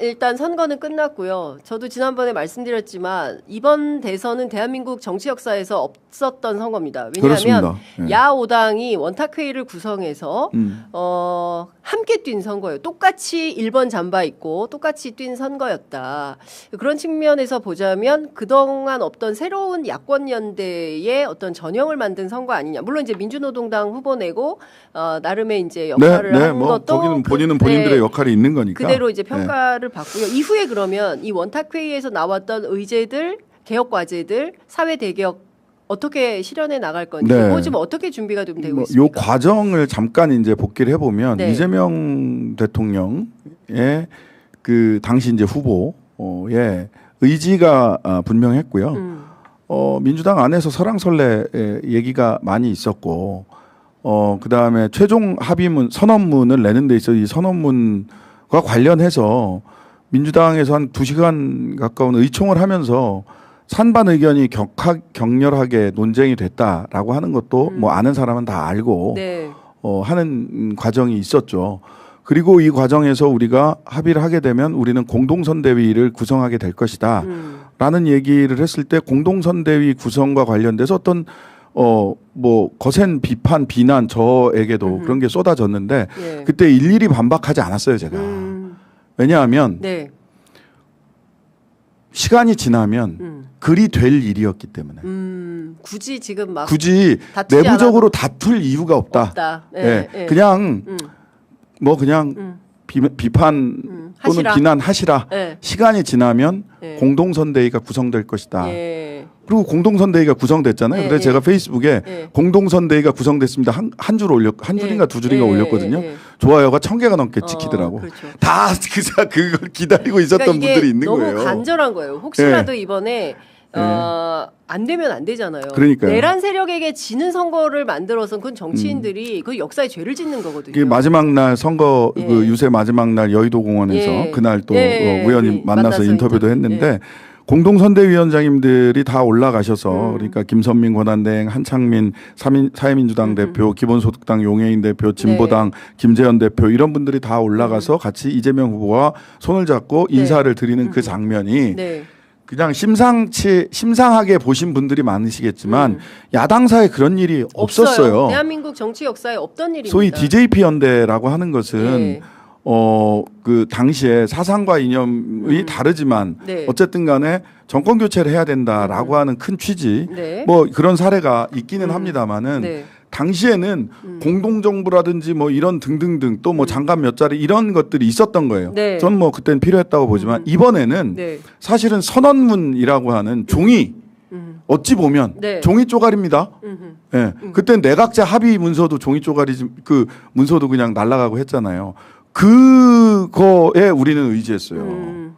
일단 선거는 끝났고요. 저도 지난번에 말씀드렸지만 이번 대선은 대한민국 정치 역사에서 없었던 선거입니다. 왜냐하면 예. 야5당이 원탁회의를 구성해서 함께 뛴 선거예요. 똑같이 1번 잠바 입고 똑같이 뛴 선거였다. 그런 측면에서 보자면 그동안 없던 새로운 야권연대의 어떤 전형을 만든 선거 아니냐. 물론 이제 민주노동당 후보 내고 나름의 이제 역할을 한 뭐 것도 거기는 본인은 본인들의 역할이 있는 거니까. 그대로 이제 평가를 받고요. 이후에 그러면 이 원탁회의에서 나왔던 의제들, 개혁 과제들, 사회 대개혁 어떻게 실현해 나갈 건지, 뭐 지금 어떻게 준비가 좀 되고 있습니까? 요 과정을 잠깐 이제 복기를 해보면 네. 이재명 대통령의 그 당시 이제 후보의 의지가 분명했고요. 민주당 안에서 설왕설래 얘기가 많이 있었고, 그 다음에 최종 합의문 선언문을 내는 데 있어 이 선언문과 관련해서 민주당에서 한 2시간 가까운 의총을 하면서 찬반 의견이 격렬하게 논쟁이 됐다라고 하는 것도 뭐 아는 사람은 다 알고 네. 하는 과정이 있었죠. 그리고 이 과정에서 우리가 합의를 하게 되면 우리는 공동선대위를 구성하게 될 것이다 라는 얘기를 했을 때 공동선대위 구성과 관련돼서 어떤 뭐 거센 비판, 비난 저에게도 그런 게 쏟아졌는데 예. 그때 일일이 반박하지 않았어요, 제가. 왜냐하면 네. 시간이 지나면 글이 될 일이었기 때문에 굳이 지금 막 굳이 다투지 내부적으로 다툴 이유가 없다. 네. 예. 그냥 뭐 그냥 비판 또는 하시라. 비난하시라. 네. 시간이 지나면 네. 공동선대위가 구성될 것이다. 예. 그리고 공동선대위가 구성됐잖아요. 네, 그래서 제가 페이스북에 네. 공동선대위가 구성됐습니다. 한 줄 한 줄인가 두 줄인가 올렸거든요. 좋아요가 1000개가 넘게 찍히더라고. 그렇죠. 다 그걸 기다리고 있었던 그러니까 이게 분들이 있는 너무 거예요. 간절한 거예요. 혹시라도 이번에 안 되면 안 되잖아요. 그러니까요. 내란 세력에게 지는 선거를 만들어서 그건 정치인들이 그 역사에 죄를 짓는 거거든요. 그 마지막 날 선거 예. 그 유세 마지막 날 여의도 공원에서 예. 그날 또 예. 우연히 만나서 인터뷰도 인터뷰. 했는데 공동선대위원장님들이 다 올라가셔서 그러니까 김선민 권한대행, 한창민 사회민주당 대표, 기본소득당 용해인 대표, 진보당 김재현 대표 이런 분들이 다 올라가서 같이 이재명 후보와 손을 잡고 인사를 드리는 그 장면이 네. 그냥 심상하게 보신 분들이 많으시겠지만 야당사에 그런 일이 없었어요. 대한민국 정치 역사에 없던 일입니다. 소위 DJP 연대라고 하는 것은 네. 그 당시에 사상과 이념이 다르지만 네. 어쨌든 간에 정권 교체를 해야 된다라고 하는 큰 취지 네. 뭐 그런 사례가 있기는 합니다만은 네. 당시에는 공동정부라든지 뭐 이런 등등등 또 뭐 장관 몇 자리 이런 것들이 있었던 거예요. 네. 전 뭐 그때는 필요했다고 보지만 이번에는 네. 사실은 선언문이라고 하는 종이 어찌 보면 네. 종이 쪼가리입니다. 예. 그때 내각제 합의 문서도 종이 쪼가리 그 문서도 그냥 날아가고 했잖아요. 그거에 우리는 의지했어요.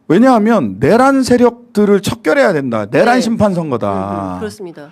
왜냐하면 내란 세력들을 척결해야 된다. 내란 네. 심판 선거다. 그렇습니다.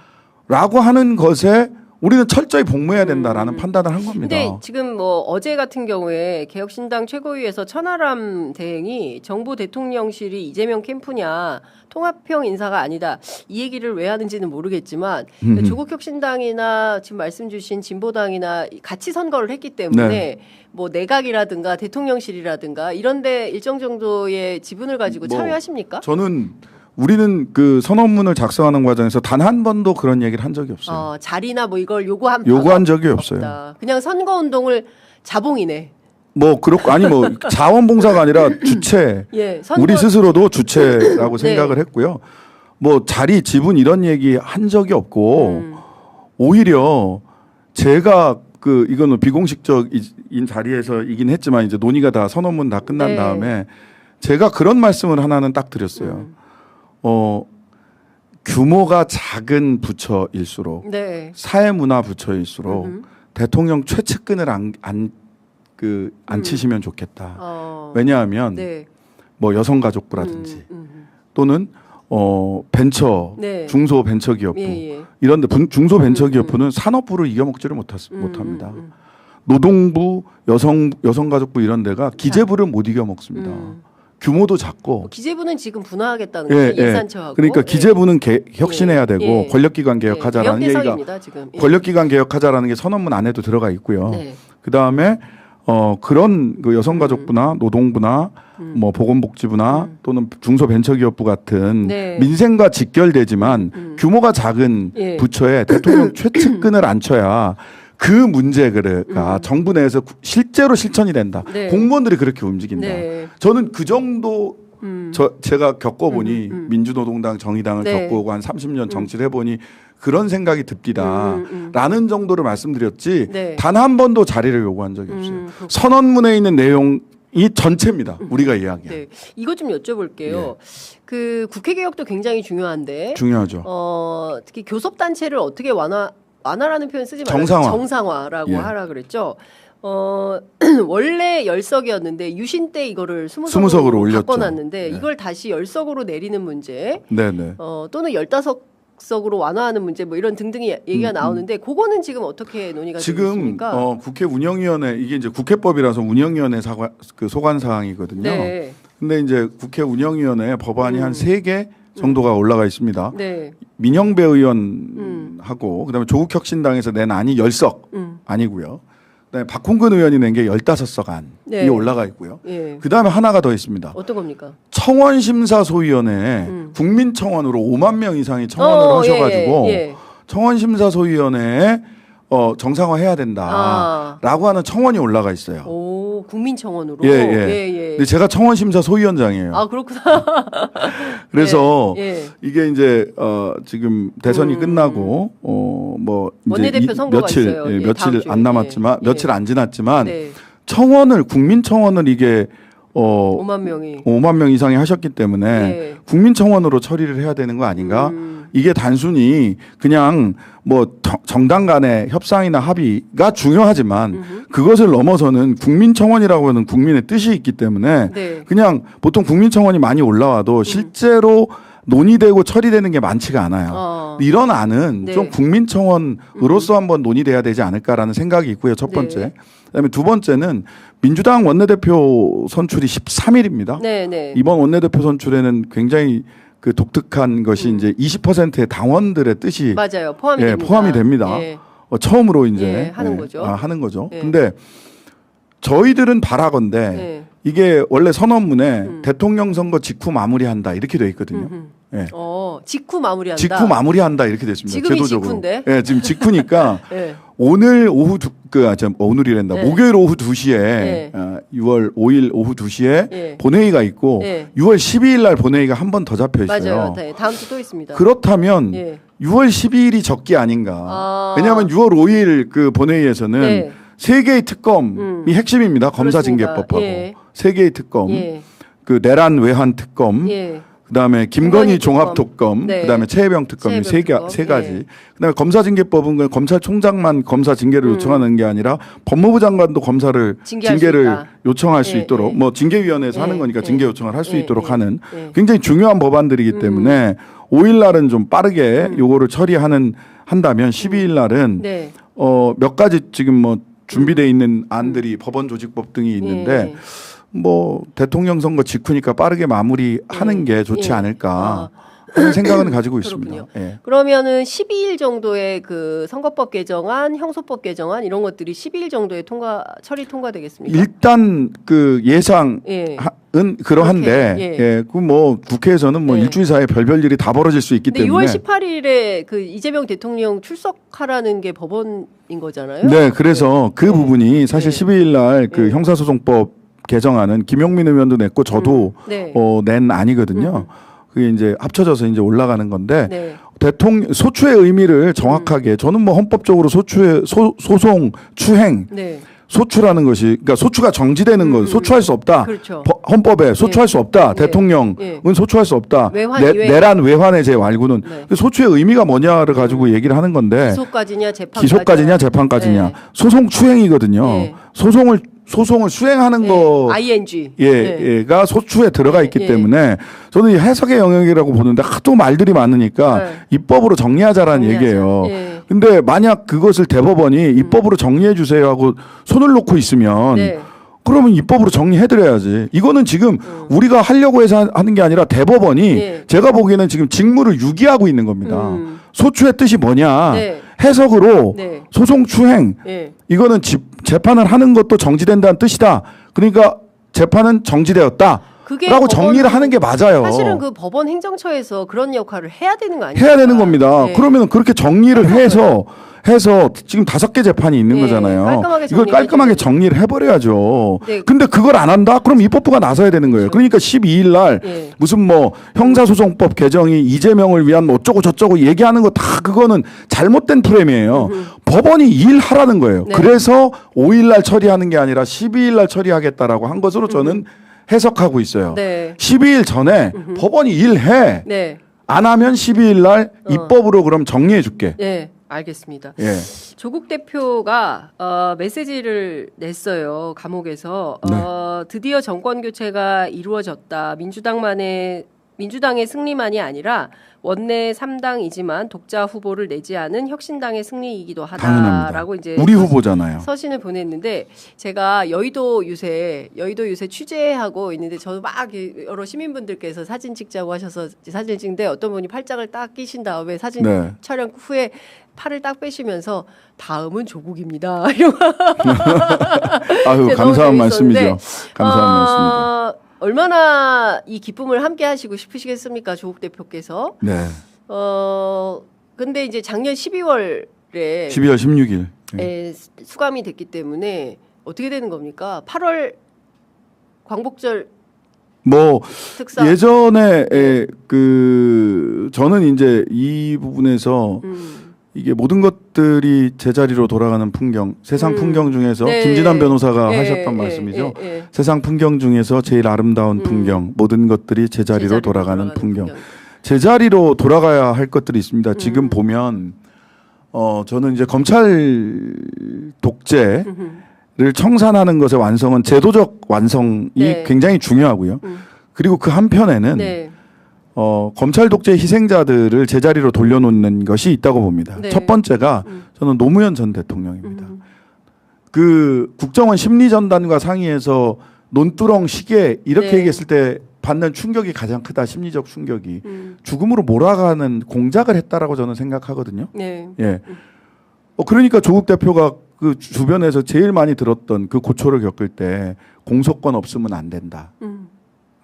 라고 하는 것에 우리는 철저히 복무해야 된다라는 판단을 한 겁니다. 근데 지금 뭐 어제 같은 경우에 개혁신당 최고위에서 천하람 대행이 정부 대통령실이 이재명 캠프냐 통합형 인사가 아니다 이 얘기를 왜 하는지는 모르겠지만 조국혁신당이나 지금 말씀 주신 진보당이나 같이 선거를 했기 때문에 네. 뭐 내각이라든가 대통령실이라든가 이런데 일정 정도의 지분을 가지고 뭐 참여하십니까? 저는 우리는 그 선언문을 작성하는 과정에서 단 한 번도 그런 얘기를 한 적이 없어요. 자리나 뭐 이걸 요구한 적이 없어요. 없다. 그냥 선거 운동을 자봉이네. 뭐 그렇고 아니 뭐 자원봉사가 아니라 주체. 예, 선거- 우리 스스로도 주체라고 네. 생각을 했고요. 뭐 자리 지분 이런 얘기 한 적이 없고 오히려 제가 그 이거는 비공식적인 자리에서이긴 했지만 이제 논의가 다 선언문 다 끝난 네. 다음에 제가 그런 말씀을 하나는 딱 드렸어요. 규모가 작은 부처일수록 네. 사회문화 부처일수록 대통령 최측근을 안 치시면 좋겠다. 왜냐하면 네. 뭐 여성가족부라든지 또는 벤처 네. 중소벤처기업부 예. 이런데 중소벤처기업부는 산업부를 이겨먹지를 못합니다. 노동부, 여성가족부 이런 데가 기재부를 못 이겨먹습니다. 규모도 작고 기재부는 지금 분화하겠다는 예, 거죠. 예산처하고. 그러니까 예. 기재부는 혁신해야 되고 예. 권력기관 개혁하자라는 개혁 얘기가 대상입니다, 지금. 예. 권력기관 개혁하자라는 게 선언문 안에도 들어가 있고요. 네. 그 다음에 그런 그 여성가족부나 노동부나 뭐 보건복지부나 또는 중소벤처기업부 같은 네. 민생과 직결되지만 규모가 작은 예. 부처에 대통령 최측근을 앉혀야 그 문제가 정부 내에서 실제로 실천이 된다. 네. 공무원들이 그렇게 움직인다. 네. 저는 그 정도 제가 겪어보니 민주노동당 정의당을 네. 겪어오고 한 30년 정치를 해보니 그런 생각이 듭디다. 라는 정도로 말씀드렸지 네. 단 한 번도 자리를 요구한 적이 없어요. 선언문에 있는 내용이 전체입니다. 우리가 이야기한. 네. 이거 좀 여쭤볼게요. 예. 그 국회 개혁도 굉장히 중요한데 중요하죠. 특히 교섭 단체를 어떻게 완화라는 표현 쓰지 말고 정상화. 정상화라고 예. 하라 그랬죠. 원래 10석이었는데 유신 때 이거를 20석으로 20석으로 올렸죠. 바꿔놨는데 네. 이걸 다시 10석으로 내리는 문제, 네네. 또는 15석으로 완화하는 문제 뭐 이런 등등의 얘기가 나오는데 그거는 지금 어떻게 논의가 되고 지금 있습니까? 국회 운영위원회 이게 이제 국회법이라서 운영위원회 그 소관 사항이거든요. 네. 근데 이제 국회 운영위원회에 법안이 한 3개 정도가 올라가 있습니다. 네. 민영배 의원하고 그다음에 조국혁신당에서 낸 안이 10석 아니고요. 그다음에 박홍근 의원이 낸 게 15석 안이 네. 올라가 있고요. 예. 그다음에 하나가 더 있습니다. 어떤 겁니까? 청원심사소위원회에 국민청원으로 5만 명 이상이 청원을 하셔가지고 예. 청원심사소위원회에 정상화해야 된다라고 하는 청원이 올라가 있어요. 오, 국민청원으로. 예, 예. 예. 근데 제가 청원심사 소위원장이에요. 아, 그렇구나. 그래서 예. 이게 이제 지금 대선이 끝나고 뭐 이제 원내대표 선거가 며칠 있어요. 예, 며칠 다음 주에. 안 남았지만 예. 며칠 안 지났지만 네. 국민청원을 이게 5만 명이. 5만 명 이상이 하셨기 때문에 네. 국민청원으로 처리를 해야 되는 거 아닌가? 이게 단순히 그냥 뭐 정당 간의 협상이나 합의가 중요하지만 그것을 넘어서는 국민청원이라고 하는 국민의 뜻이 있기 때문에 네. 그냥 보통 국민청원이 많이 올라와도 실제로 논의되고 처리되는 게 많지가 않아요. 이런 안은 네. 좀 국민청원으로서 한번 논의돼야 되지 않을까라는 생각이 있고요. 첫 번째. 네. 그다음에 두 번째는 민주당 원내대표 선출이 13일입니다. 네, 네. 이번 원내대표 선출에는 굉장히 그 독특한 것이 이제 20%의 당원들의 뜻이 맞아요. 포함이 예, 됩니다. 포함이 됩니다. 예. 처음으로 이제 예, 하는 거죠. 하는 거죠. 예. 근데 저희들은 바라건대 예. 이게 원래 선언문에 대통령 선거 직후 마무리한다 이렇게 돼 있거든요. 예. 직후 마무리한다. 직후 마무리한다 이렇게 됐습니다. 지금이 제도적으로. 직후인데? 예, 지금 직후니까 예. 오늘 오후 오늘이란다. 네. 목요일 오후 2시에 네. 6월 5일 오후 2시에 네. 본회의가 있고 네. 6월 12일 날 본회의가 한 번 더 잡혀 있어요. 맞아요. 네. 다음 주 또 있습니다. 그렇다면 예. 6월 12일이 적기 아닌가. 왜냐하면 6월 5일 그 본회의에서는 네. 세 개의 특검이 핵심입니다. 검사징계법하고 예. 세 개의 특검, 예. 그 내란 외환 특검, 예. 그다음에 김건희 종합특검, 네. 그다음에 최혜병 특검 세 특검. 가지. 예. 그다음에 검사징계법은 그냥 검찰총장만 검사 징계를 요청하는 게 아니라 법무부 장관도 검사를 징계할 수 징계를 있다. 요청할 수 예, 있도록 예. 뭐 징계위원회에서 예, 하는 거니까 예. 징계 요청을 할 수 예, 있도록 예. 하는 예. 굉장히 중요한 법안들이기 때문에 5일 날은 좀 빠르게 요거를 한다면 12일 날은 네. 몇 가지 지금 뭐 준비돼 있는 안들이 법원 조직법 등이 있는데 예. 뭐 대통령 선거 직후니까 빠르게 마무리하는 게 좋지 예. 않을까 하는 생각은 가지고 그렇군요. 있습니다. 예. 그러면은 12일 정도의 그 선거법 개정안, 형소법 개정안 이런 것들이 12일 정도에 처리 통과되겠습니까? 일단 그 예상은 예. 그러한데 그렇게, 예. 그 뭐 국회에서는 뭐 네. 일주일 사이에 별별 일이 다 벌어질 수 있기 근데 때문에 6월 18일에 그 이재명 대통령 출석하라는 게 법원인 거잖아요. 네, 그래서 그 부분이 사실 네. 12일 날 그 네. 형사소송법 개정안은 김용민 의원도 냈고 저도 네. 낸 안이거든요. 그게 이제 합쳐져서 이제 올라가는 건데 네. 대통령 소추의 의미를 정확하게 저는 뭐 헌법적으로 소송 추행 네. 소추라는 것이 그러니까 소추가 정지되는 것 소추할 수 없다. 그렇죠. 헌법에 소추할 예. 수 없다. 예. 대통령은 예. 소추할 수 없다. 외환 이외. 내란 외환의 제 말고는 네. 그 소추의 의미가 뭐냐를 가지고 얘기를 하는 건데 기소까지냐 재판까지냐. 기소까지냐 재판까지냐 네. 소송 추행이거든요. 네. 소송을 수행하는 네. 거 ING. 가 소추에 들어가 있기 예. 때문에 저는 이 해석의 영역이라고 보는데 하도 말들이 많으니까 네. 입법으로 정리하자라는 정리하자. 얘기예요. 예. 근데 만약 그것을 대법원이 입법으로 정리해 주세요 하고 손을 놓고 있으면 네. 그러면 입법으로 정리해드려야지. 이거는 지금 우리가 하려고 해서 하는 게 아니라 대법원이 네. 제가 보기에는 지금 직무를 유기하고 있는 겁니다. 소추의 뜻이 뭐냐 네. 해석으로 네. 소송 추행 예. 이거는 재판을 하는 것도 정지된다는 뜻이다. 그러니까 재판은 정지되었다. 라고 정리를 하는 게 맞아요. 사실은 그 법원 행정처에서 그런 역할을 해야 되는 거 아니에요? 해야 되는 겁니다. 네. 그러면 그렇게 정리를 해서 지금 5개 재판이 있는 거잖아요. 이걸 깔끔하게 정리를 해버려야죠. 네. 근데 그걸 안 한다? 그럼 입법부가 나서야 되는 거예요. 그러니까 12일 날 무슨 뭐 형사소송법 개정이 이재명을 위한 뭐 어쩌고 저쩌고 얘기하는 거 다 그거는 잘못된 프레임이에요. 법원이 일하라는 거예요. 네. 그래서 5일 날 처리하는 게 아니라 12일 날 처리하겠다라고 한 것으로 저는 해석하고 있어요. 네. 12일 전에 법원이 일해. 네. 안 하면 12일 날 입법으로 그럼 정리해 줄게. 네. 알겠습니다. 예. 조국 대표가 메시지를 냈어요. 감옥에서 네. 드디어 정권 교체가 이루어졌다. 민주당의 승리만이 아니라 원내 3당이지만 독자 후보를 내지 않은 혁신당의 승리이기도 하다라고 이제 우리 후보잖아요. 서신을 보냈는데 제가 여의도 유세 취재하고 있는데 저도 막 여러 시민분들께서 사진 찍자고 하셔서 사진 찍는데 어떤 분이 팔짱을 딱 끼신 다음에 사진 네. 촬영 후에 팔을 딱 빼시면서 다음은 조국입니다. 아유 감사한 말씀이죠. 감사한 말씀이죠. 얼마나 이 기쁨을 함께 하시고 싶으시겠습니까, 조국 대표께서? 네. 근데 이제 작년 12월 16일 수감이 됐기 때문에 어떻게 되는 겁니까? 8월 광복절 뭐 특사. 예전에 그 저는 이제 이 부분에서 이게 모든 것들이 제자리로 돌아가는 풍경, 세상 풍경 중에서 네. 김진환 변호사가 하셨던 말씀이죠. 세상 풍경 중에서 제일 아름다운 풍경, 모든 것들이 제자리로 돌아가는 풍경. 제자리로 돌아가야 할 것들이 있습니다. 지금 보면 저는 이제 검찰 독재를 청산하는 것의 완성은 제도적 완성이 네. 굉장히 중요하고요. 그리고 그 한편에는 네. 검찰 독재 희생자들을 제자리로 돌려놓는 것이 있다고 봅니다. 네. 첫 번째가 저는 노무현 전 대통령입니다. 그 국정원 심리전단과 상의해서 논두렁 시계 이렇게 네. 얘기했을 때 받는 충격이 가장 크다. 심리적 충격이 죽음으로 몰아가는 공작을 했다라고 저는 생각하거든요. 네. 예. 그러니까 조국 대표가 그 주변에서 제일 많이 들었던 그 고초를 겪을 때 공소권 없으면 안 된다.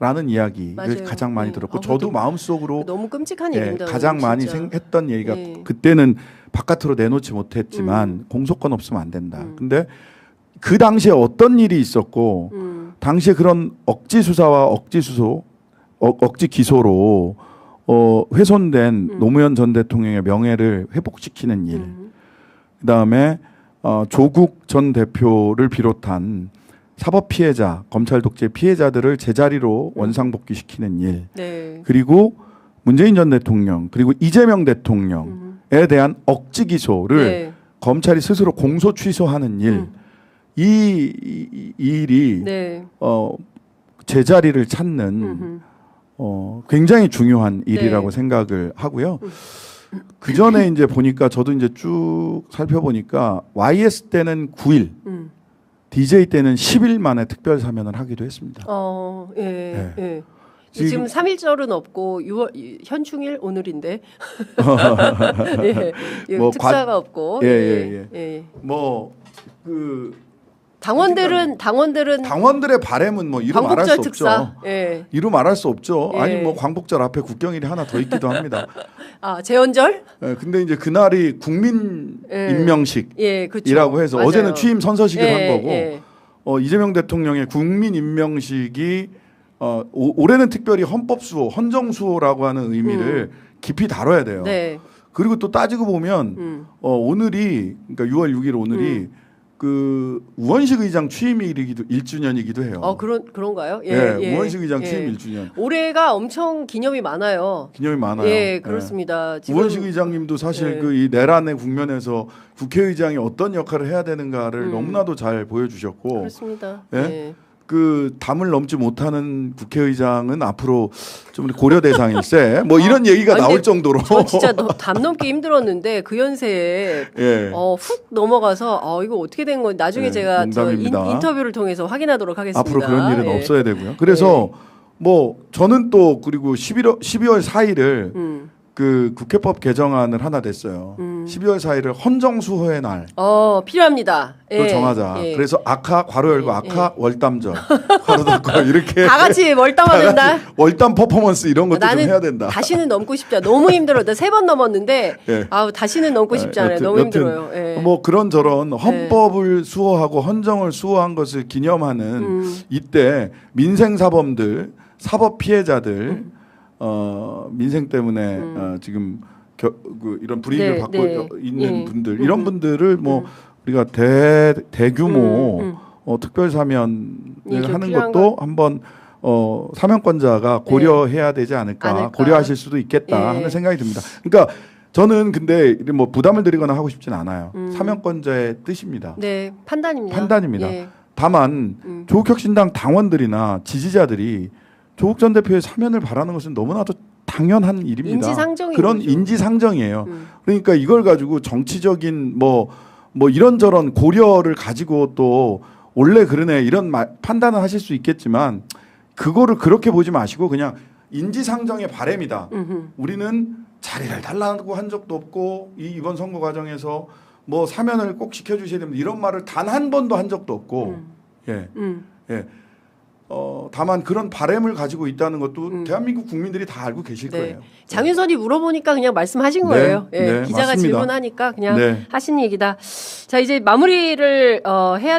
라는 이야기를 맞아요. 가장 많이 들었고 저도 마음속으로 너무 끔찍한 얘기입니다. 가장 많이 했던 얘기가 그때는 바깥으로 내놓지 못했지만 공소권 없으면 안 된다. 근데 그 당시에 어떤 일이 있었고 당시에 그런 억지 수사와 억지 기소로 훼손된 노무현 전 대통령의 명예를 회복시키는 일, 그다음에 조국 전 대표를 비롯한 사법 피해자, 검찰 독재 피해자들을 제자리로 원상복귀시키는 일, 네. 그리고 문재인 전 대통령, 그리고 이재명 대통령에 대한 억지 기소를 네. 검찰이 스스로 공소 취소하는 일, 이 일이 네. 제자리를 찾는 굉장히 중요한 일이라고 네. 생각을 하고요. 그 전에 이제 보니까 저도 이제 쭉 살펴보니까 YS 때는 9일. DJ 때는 10일 만에 특별 사면을 하기도 했습니다. 예, 네. 예. 지금 3일절은 없고 6월 현충일 오늘인데 예, 뭐 특사가 없고 예. 뭐 그 당원들의 바램은 뭐 이루 말할 수 없죠. 예. 이루 말할 수 없죠. 예. 아니 뭐 광복절 앞에 국경일이 하나 더 있기도 합니다. 아 재헌절? 예, 근데 이제 그날이 국민 임명식이라고 해서 맞아요. 어제는 취임 선서식을 한 거고 이재명 대통령의 국민 임명식이 올해는 특별히 헌법수호, 헌정수호라고 하는 의미를 깊이 다뤄야 돼요. 네. 그리고 또 따지고 보면 오늘이 그러니까 6월 6일 오늘이 그 우원식 의장 취임일이기도 1주년이기도 해요. 그런가요? 예. 우원식 의장 취임 1주년. 올해가 엄청 기념이 많아요. 예, 그렇습니다. 지금 우원식 의장님도 사실 그 이 내란의 국면에서 국회의장이 어떤 역할을 해야 되는가를 너무나도 잘 보여주셨고. 그렇습니다. 예. 그 담을 넘지 못하는 국회의장은 앞으로 좀 고려 대상일세. 뭐 이런 얘기가 나올 정도로. 저 진짜 담 넘기 힘들었는데 그 연세에 훅 넘어가서 이거 어떻게 된 건지 나중에 제가 인터뷰를 통해서 확인하도록 하겠습니다. 앞으로 그런 일은 없어야 되고요. 그래서 뭐 저는 또 그리고 12월 4일을 그 국회법 개정안을 하나 냈어요. 12월 4일을 헌정수호의 날. 필요합니다. 또 정하자. 그래서 악하 괄호 열고 악하 월담전 괄호 닫고 이렇게 다 같이 월담하는 날. 월담 퍼포먼스 이런 것도 좀 해야 된다. 다시는 넘고 싶지 않아. 너무 힘들어. 나 3번 넘었는데 아우 다시는 넘고 싶지 않아요. 너무 힘들어요. 뭐 그런 저런 헌법을 수호하고 헌정을 수호한 것을 기념하는 이때 민생사범들, 사법 피해자들, 민생 때문에 지금 이런 불이익을 받고 있는 분들, 이런 분들을 뭐 우리가 대규모 특별 사면을 하는 것도 한번 사면권자가 고려해야 되지 않을까. 고려하실 수도 있겠다 하는 생각이 듭니다. 그러니까 저는 근데 뭐 부담을 드리거나 하고 싶진 않아요. 사면권자의 뜻입니다. 네, 판단입니다. 판단입니다. 다만 조국혁신당 당원들이나 지지자들이 조국 전 대표의 사면을 바라는 것은 너무나도 당연한 일입니다. 인지상정이죠. 그런 인지상정이에요. 그러니까 이걸 가지고 정치적인 뭐 이런저런 고려를 가지고 또 원래 그러네 이런 판단을 하실 수 있겠지만 그거를 그렇게 보지 마시고 그냥 인지상정의 바람이다. 우리는 자리를 달라고 한 적도 없고 이번 선거 과정에서 뭐 사면을 꼭 시켜주셔야 됩니다. 이런 말을 단 한 번도 한 적도 없고 다만 그런 바람을 가지고 있다는 것도 대한민국 국민들이 다 알고 계실 거예요. 장윤선이 물어보니까 그냥 말씀하신 거예요. 기자가 맞습니다. 질문하니까 그냥 하신 얘기다. 자 이제 마무리를 해야 될